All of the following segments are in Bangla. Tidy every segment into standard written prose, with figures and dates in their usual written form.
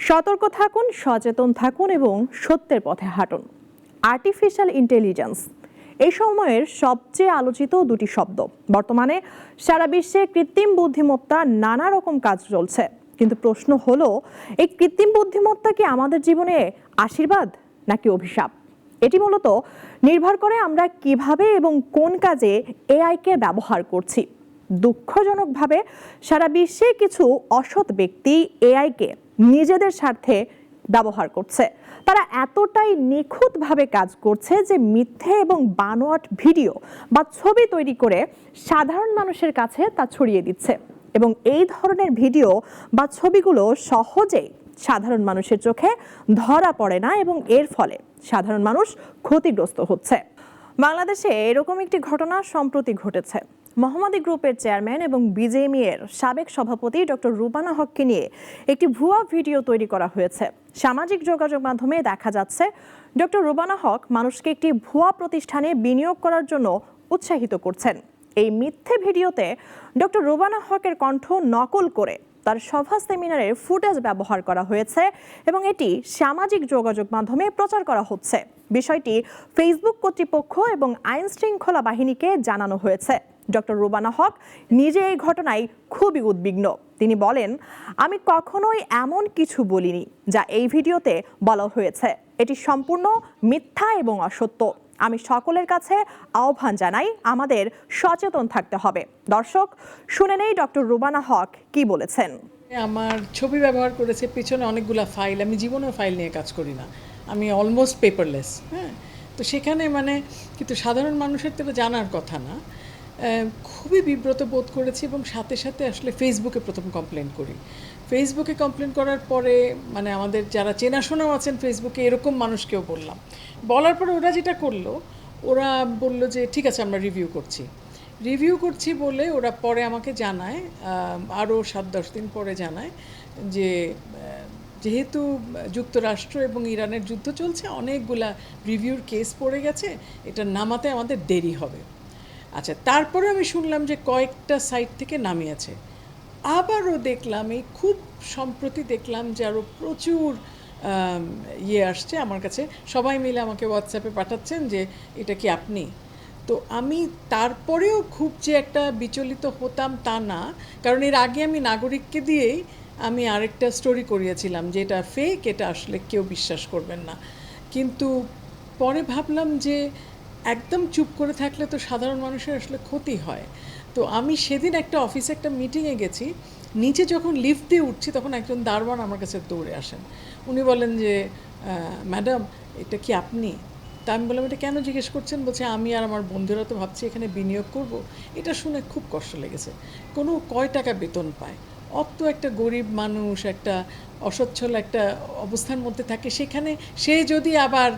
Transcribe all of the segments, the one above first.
সতর্ক থাকুন, সচেতন থাকুন এবং সত্যের পথে হাঁটুন। আর্টিফিশিয়াল ইন্টেলিজেন্স এই সময়ের সবচেয়ে আলোচিত দুটি শব্দ। বর্তমানে সারা বিশ্বে কৃত্রিম বুদ্ধিমত্তা নানা রকম কাজ চলছে, কিন্তু প্রশ্ন হলো, এই কৃত্রিম বুদ্ধিমত্তা কি আমাদের জীবনে আশীর্বাদ নাকি অভিশাপ? এটি মূলত নির্ভর করে আমরা কিভাবে এবং কোন কাজে এআইকে ব্যবহার করছি। দুঃখজনকভাবে সারা বিশ্বে কিছু অসৎ ব্যক্তি এআইকে নিজেদের স্বার্থে ব্যবহার করছে। তারা এতটাই নিখুঁতভাবে কাজ করছে যে মিথ্যে এবং বানোয়াট ভিডিও বা ছবি তৈরি করে সাধারণ মানুষের কাছে তা ছড়িয়ে দিচ্ছে, এবং এই ধরনের ভিডিও বা ছবিগুলো সহজেই সাধারণ মানুষের চোখে ধরা পড়ে না এবং এর ফলে সাধারণ মানুষ ক্ষতিগ্রস্ত হচ্ছে। বাংলাদেশে এরকম একটি ঘটনা সম্প্রতি ঘটেছে। মোহাম্মদী গ্রুপের চেয়ারম্যান এবং বিজেএমই এর সাবেক সভাপতি ডক্টর রুবানা হককে নিয়ে একটি ভুয়া ভিডিও তৈরি করা হয়েছে। সামাজিক যোগাযোগ মাধ্যমে দেখা যাচ্ছে ডক্টর রুবানা হক মানুষকে একটি ভুয়া প্রতিষ্ঠানে বিনিয়োগ করার জন্য উৎসাহিত করছেন। এই মিথ্যে ভিডিওতে ডক্টর রুবানা হকের কণ্ঠ নকল করে তার সভা সেমিনারের ফুটেজ ব্যবহার করা হয়েছে এবং এটি সামাজিক যোগাযোগ মাধ্যমে প্রচার করা হচ্ছে। বিষয়টি ফেসবুক কর্তৃপক্ষ এবং আইন শৃঙ্খলা বাহিনীকে জানানো হয়েছে। ডক্টর রুবানা হক নিজে এই ঘটনায় খুবই উদ্বিগ্ন। তিনি বলেন, আমি কখনোই এমন কিছু বলিনি যা এই ভিডিওতে বলা হয়েছে। এটি সম্পূর্ণ মিথ্যা এবং অসত্য। আমি সকলের কাছে আহ্বান জানাই, আমাদের সচেতন থাকতে হবে। দর্শক, শুনে নেই ডক্টর রুবানা হক কি বলেছেন। আমার ছবি ব্যবহার করেছে, পিছনে অনেকগুলা ফাইল। আমি জীবনেও ফাইল নিয়ে কাজ করি না, আমি অলমোস্ট পেপারলেস। হ্যাঁ, তো সেখানে কিন্তু সাধারণ মানুষের তো জানার কথা না। খুবই বিব্রত বোধ করেছি এবং সাথে সাথে আসলে ফেসবুকে প্রথম কমপ্লেন করি। ফেসবুকে কমপ্লেন করার পরে আমাদের যারা চেনাশোনাও আছেন ফেসবুকে, এরকম মানুষকেও বলার পরে ওরা যেটা করলো, ওরা বলল যে ঠিক আছে, আমরা রিভিউ করছি বলে ওরা পরে আমাকে জানায়, আরও 7-10 দিন পরে জানায় যে যেহেতু যুক্তরাষ্ট্র এবং ইরানের যুদ্ধ চলছে, অনেকগুলা রিভিউর কেস পড়ে গেছে, এটা নামাতে আমাদের দেরি হবে। আচ্ছা, তারপরে আমি শুনলাম যে কয়েকটা সাইট থেকে নামিয়েছে। আবারও দেখলাম, এই খুব সম্প্রতি দেখলাম যে আরও প্রচুর আসছে আমার কাছে। সবাই মিলে আমাকে হোয়াটসঅ্যাপে পাঠাচ্ছেন যে এটা কি আপনি। তো আমি তারপরেও খুব যে একটা বিচলিত হতাম তা না, কারণ এর আগে আমি নাগরিককে দিয়েই আমি আরেকটা স্টোরি করিয়েছিলাম যে এটা ফেক, এটা আসলে কেউ বিশ্বাস করবেন না। কিন্তু পরে ভাবলাম যে একদম চুপ করে থাকলে তো সাধারণ মানুষের আসলে ক্ষতি হয়। তো আমি সেদিন একটা অফিসে একটা মিটিংয়ে গেছি, নিচে যখন লিফট দিয়ে উঠছি তখন একজন দারোয়ান আমার কাছে দৌড়ে আসেন। উনি বলেন যে ম্যাডাম, এটা কি আপনি? তা আমি বললাম, এটা কেন জিজ্ঞেস করছেন? বলছে, আমি আর আমার বন্ধুরা তো ভাবছি এখানে বিনিয়োগ করব। এটা শুনে খুব কষ্ট লেগেছে। কয় টাকা বেতন পায়, অত একটা গরিব মানুষ, একটা অসচ্ছল একটা অবস্থার মধ্যে থাকে, সেখানে সে যদি আবার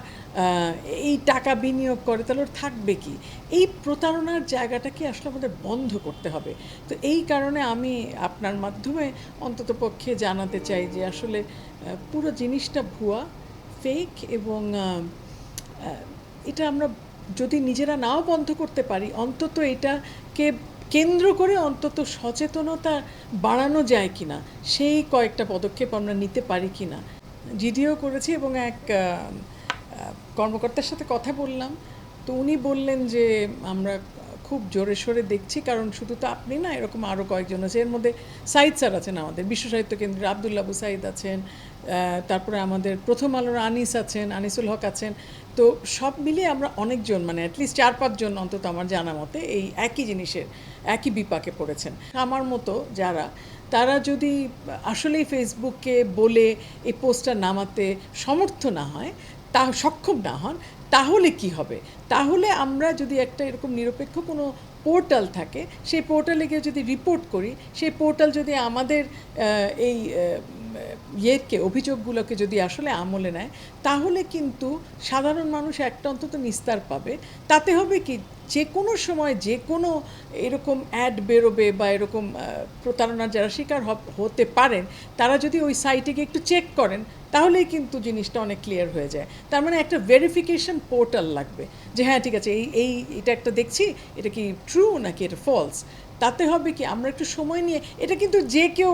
এই টাকা বিনিয়োগ করে তাহলে ওর থাকবে কি? এই প্রতারণার জায়গাটাকে আসলে আমাদের বন্ধ করতে হবে। তো এই কারণে আমি আপনার মাধ্যমে অন্ততপক্ষে জানাতে চাই যে আসলে পুরো জিনিসটা ভুয়া, ফেক, এবং এটা আমরা যদি নিজেরা নাও বন্ধ করতে পারি, অন্তত এটাকে কেন্দ্র করে অন্তত সচেতনতা বাড়ানো যায় কি না, সেই কয়েকটা পদক্ষেপ আমরা নিতে পারি কি না। জিডিও করেছি এবং এক কর্মকর্তার সাথে কথা বললাম। তো উনি বললেন যে আমরা খুব জোরে সোরে দেখছি, কারণ শুধু তো আপনি না, এরকম আরও কয়েকজন আছে। এর মধ্যে সাইদ স্যার আছেন, আমাদের বিশ্ব সাহিত্য কেন্দ্রের আবদুল্লাহ আবু সাইদ আছেন, তারপরে আমাদের প্রথম আলোর আনিস আছেন, আনিসুল হক আছেন। তো সব মিলিয়ে আমরা অনেকজন, অ্যাটলিস্ট 4-5 জন অন্তত আমার জানা মতে এই একই জিনিসের একই বিপাকে পড়েছেন। আমার মতো তারা যদি আসলেই ফেসবুককে বলে এই পোস্টটা নামাতে সমর্থ না হয়, সক্ষম না হন, তাহলে কি হবে? তাহলে আমরা যদি একটা এরকম নিরপেক্ষ কোনো পোর্টাল থাকে, সেই পোর্টালে গিয়ে যদি রিপোর্ট করি, সেই পোর্টাল যদি আমাদের এই অভিযোগগুলোকে যদি আসলে আমলে নেয়, তাহলে কিন্তু সাধারণ মানুষ একটা অন্তত নিস্তার পাবে। তাতে হবে কি, যে কোনো সময় যে কোনো এরকম অ্যাড বেরোবে বা এরকম প্রতারণার যারা শিকার হতে পারেন, তারা যদি ওই সাইটে গিয়ে একটু চেক করেন, তাহলেই কিন্তু জিনিসটা অনেক ক্লিয়ার হয়ে যায়। তার একটা ভেরিফিকেশন পোর্টাল লাগবে যে হ্যাঁ ঠিক আছে, এটা একটা দেখছি, এটা কি ট্রু নাকি এটা ফলস। তাতে হবে কি আমরা একটু সময় নিয়ে, এটা কিন্তু যে কেউ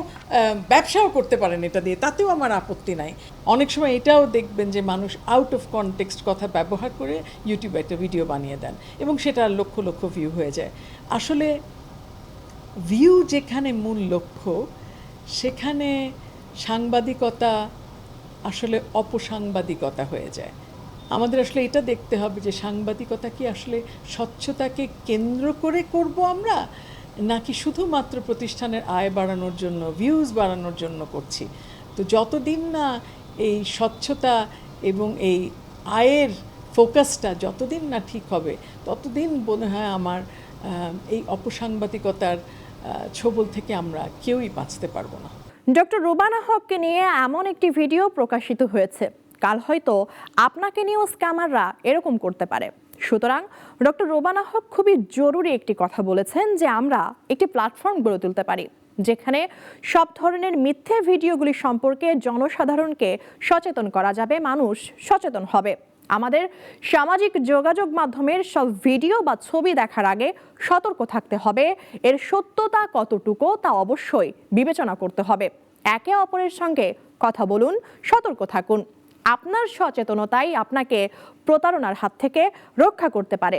ব্যবসাও করতে পারেন এটা দিয়ে, তাতেও আমার আপত্তি নাই। অনেক সময় এটাও দেখবেন যে মানুষ আউট অফ কনটেক্সট কথা ব্যবহার করে ইউটিউবে একটা ভিডিও বানিয়ে দেন এবং সেটা লক্ষ লক্ষ ভিউ হয়ে যায়। আসলে ভিউ যেখানে মূল লক্ষ্য, সেখানে সাংবাদিকতা আসলে অপসাংবাদিকতা হয়ে যায়। আমাদের আসলে এটা দেখতে হবে যে সাংবাদিকতা কি আসলে স্বচ্ছতাকে কেন্দ্র করে করব আমরা, নাকি শুধুমাত্র প্রতিষ্ঠানের আয় বাড়ানোর জন্য, ভিউজ বাড়ানোর জন্য করছি। তো যতদিন না এই স্বচ্ছতা এবং এই আয়ের ফোকাসটা যতদিন না ঠিক হবে, ততদিন মনে হয় আমার এই অপসাংবাদিকতার ছোবল থেকে আমরা কেউই বাঁচতে পারবো না। ডক্টর রুবানা হককে নিয়ে এমন একটি ভিডিও প্রকাশিত হয়েছে, কাল হয়তো আপনাকে নিয়েও স্ক্যামাররা এরকম করতে পারে। সুতরাং ডক্টর রুবানা হক খুবই জরুরি একটি কথা বলেছেন যে আমরা একটি প্ল্যাটফর্ম গড়ে তুলতে পারি যেখানে সব ধরনের মিথ্যে ভিডিওগুলি সম্পর্কে জনসাধারণকে সচেতন করা যাবে, মানুষ সচেতন হবে। আমাদের সামাজিক যোগাযোগ মাধ্যমের সব ভিডিও বা ছবি দেখার আগে সতর্ক থাকতে হবে। এর সত্যতা কতটুকু তা অবশ্যই বিবেচনা করতে হবে। একে অপরের সঙ্গে কথা বলুন, সতর্ক থাকুন। আপনার সচেতনতাই আপনাকে প্রতারণার হাত থেকে রক্ষা করতে পারে।